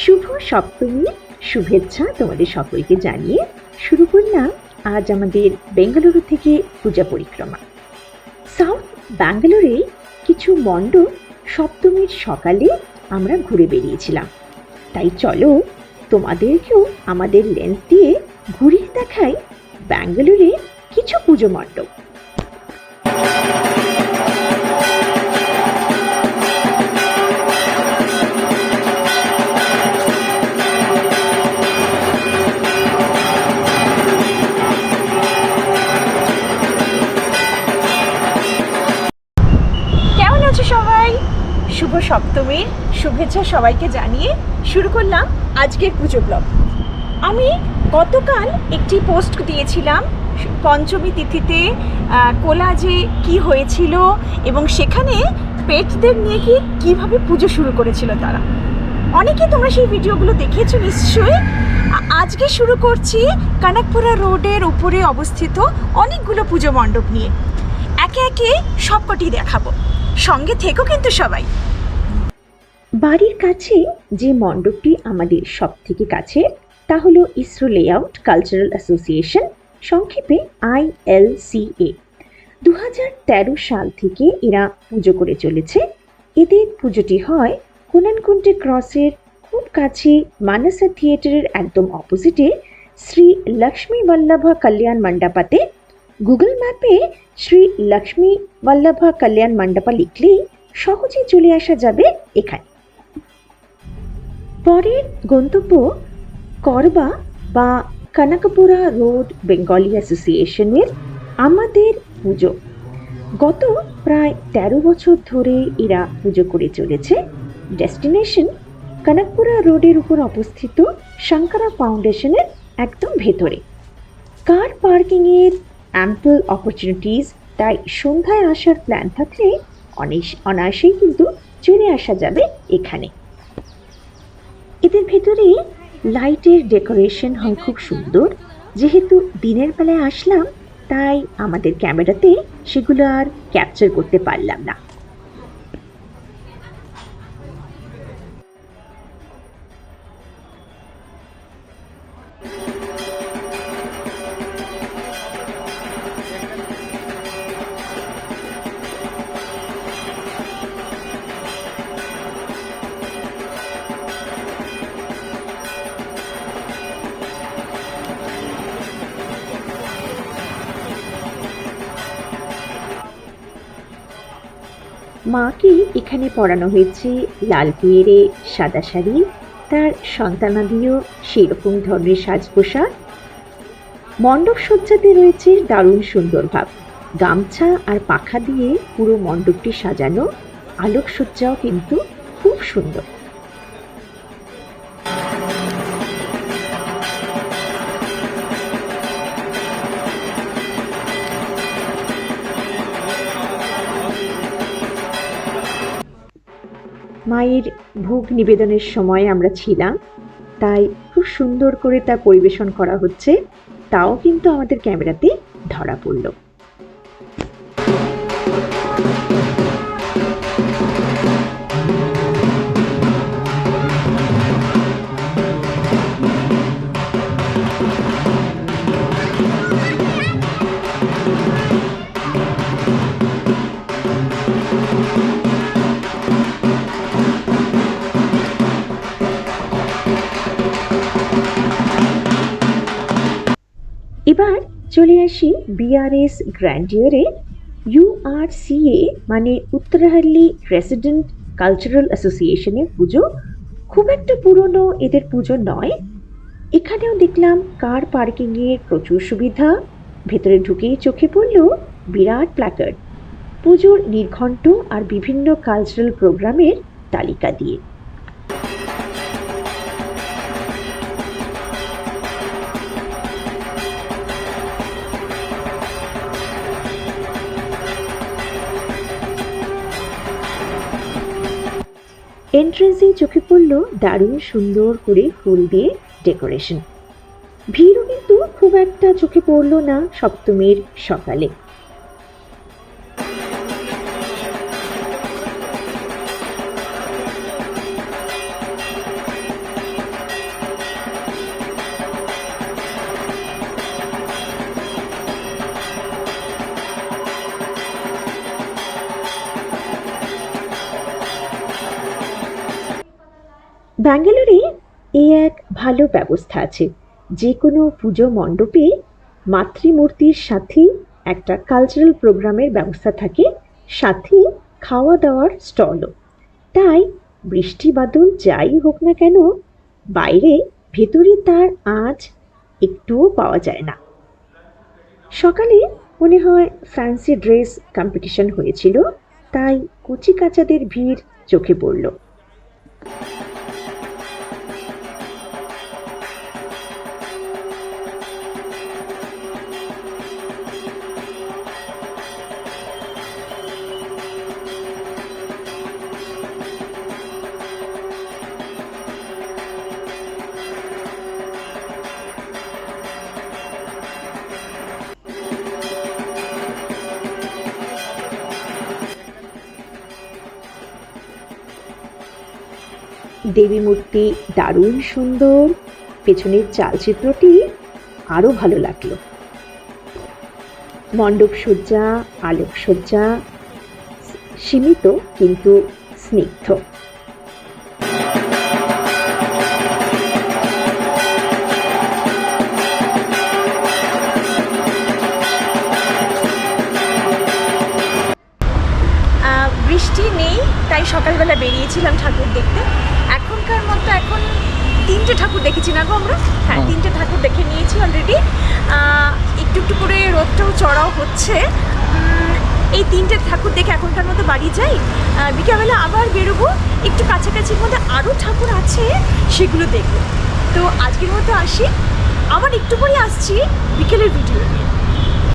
শুভ সপ্তমীর শুভেচ্ছা তোমাদের সকলকে জানিয়ে শুরু করলাম আজ আমাদের বেঙ্গালুরু থেকে পূজা পরিক্রমা। সাউথ ব্যাঙ্গালোরে কিছু মণ্ডপ সপ্তমীর সকালে আমরা ঘুরে বেরিয়েছিলাম। তাই চলো তোমাদেরকেও আমাদের লেন্স দিয়ে ঘুরিয়ে দেখাই ব্যাঙ্গালোরে কিছু পুজো মণ্ডপ। সবাই শুভ সপ্তমীর শুভেচ্ছা সবাইকে জানিয়ে শুরু করলাম আজকের পুজো ব্লগ। আমি গতকাল একটি পোস্ট দিয়েছিলাম পঞ্চমী তিথিতে কোলাজে কি হয়েছিল এবং সেখানে পেটদের নিয়ে কিভাবে পুজো শুরু করেছিল তারা। অনেকে তোমরা সেই ভিডিওগুলো দেখেছো নিশ্চয়ই। আজকে শুরু করছি কনকপুরা রোডের উপরে অবস্থিত অনেকগুলো পুজো মণ্ডপ নিয়ে। একে একে সবকটি দেখাবো, সঙ্গে থেকো কিন্তু সবাই। বাড়ির কাছে যে মণ্ডপটি আমাদের সব থেকে কাছে তা হলো ইসরো লেআউট কালচারাল অ্যাসোসিয়েশন, সংক্ষেপে ILCA। 2013 সাল থেকে এরা পুজো করে চলেছে। এদের পুজোটি হয় কোনানকুন্টে ক্রসের খুব কাছে মানসা থিয়েটারের একদম অপোজিটে শ্রী লক্ষ্মী বল্লভা কল্যাণ মণ্ডপাতে। গুগল ম্যাপে শ্রী লক্ষ্মী বল্লভা কল্যাণ মণ্ডপা লিখলেই সহজে চলে আসা যাবে এখানে। পরের গন্তব্য করবা বা কনকপুরা রোড বেঙ্গলি অ্যাসোসিয়েশনের আমাদের পুজো। গত প্রায় 13 বছর ধরে এরা পুজো করে চলেছে। ডেস্টিনেশন কনকপুরা রোডের উপর অবস্থিত শঙ্করা ফাউন্ডেশনের একদম ভেতরে। কার পার্কিংয়ের অ্যাম্পল অপরচুনিটিস, তাই সন্ধ্যায় আসার প্ল্যান থাকলে অনায়াসেই কিন্তু চলে আসা যাবে এখানে। এদের ভেতরে লাইটের ডেকোরেশন হয় খুব সুন্দর। যেহেতু দিনের বেলায় আসলাম তাই আমাদের ক্যামেরাতে সেগুলো আর ক্যাপচার করতে পারলাম না। মাকে এখানে পরানো হয়েছে লাল পিয়েরে সাদা শাড়ি, তার সন্তানাদিও সেরকম ধরনের সাজ পোশাক। মণ্ডপ সজ্জাতে রয়েছে দারুণ সুন্দর ভাব। গামছা আর পাখা দিয়ে পুরো মণ্ডপটি সাজানো, আলোকসজ্জাও কিন্তু খুব সুন্দর। মায়ের ভোগ নিবেদনের সময় আমরা ছিলাম, তাই খুব সুন্দর করে তা পরিবেশন করা হচ্ছে, তাও কিন্তু আমাদের ক্যামেরাতে ধরা পড়ল। এবার চলে আসি BRS গ্র্যান্ডিয়ারে। URCA মানে উত্তরাহাল্লি রেসিডেন্ট কালচারাল অ্যাসোসিয়েশনের পুজো। খুব একটা পুরনো এদের পুজো নয়। এখানেও দেখলাম কার পার্কিংয়ের প্রচুর সুবিধা। ভেতরে ঢুকেই চোখে পড়ল বিরাট প্ল্যাকার্ড পুজোর নির্ঘণ্ট আর বিভিন্ন কালচারাল প্রোগ্রামের তালিকা দিয়ে। এন্ট্রেন্সেই চোখে পড়ল দারুণ সুন্দর করে ফুল দিয়ে ডেকোরেশন। ভিড়ও কিন্তু খুব একটা চোখে পড়ল না সপ্তমীর সকালে। ব্যাঙ্গালোরে এই এক ভালো ব্যবস্থা আছে। যে কোনো পুজো মণ্ডপে মাতৃমূর্তির সাথেই একটা কালচারাল প্রোগ্রামের ব্যবস্থা থাকে, সাথে খাওয়া দাওয়ার স্টলও। তাই বৃষ্টি বাদল যাই হোক না কেন, বাইরে ভেতরে তার আঁচ একটুও পাওয়া যায় না। সকালে মনে হয় ফ্যান্সি ড্রেস কম্পিটিশন হয়েছিল, তাই কচি কাচাদের ভিড় চোখে পড়ল। দেবী মূর্তি দারুণ সুন্দর, পেছনের চালচিত্রটি আরও ভালো লাগলো। মণ্ডপসজ্জা, আলোকসজ্জা সীমিত কিন্তু স্নিগ্ধ। বৃষ্টি নেই, তাই সকালবেলা বেরিয়েছিলাম ঠাকুর দেখতে। এখনকার মতো এখন 3টে ঠাকুর দেখেছি না গো আমরা? হ্যাঁ, 3টে ঠাকুর দেখে নিয়েছি অলরেডি। একটু একটু করে রোদটাও চড়াও হচ্ছে। এই 3টে ঠাকুর দেখে এখনকার মতো বাড়ি যাই, বিকেলবেলা আবার বেরোবো। একটু কাছাকাছির মধ্যে আরও ঠাকুর আছে, সেগুলো দেখবো। তো আজকের মতো আসি, আবার একটু পরে আসছি বিকেলের ভিডিও নিয়ে।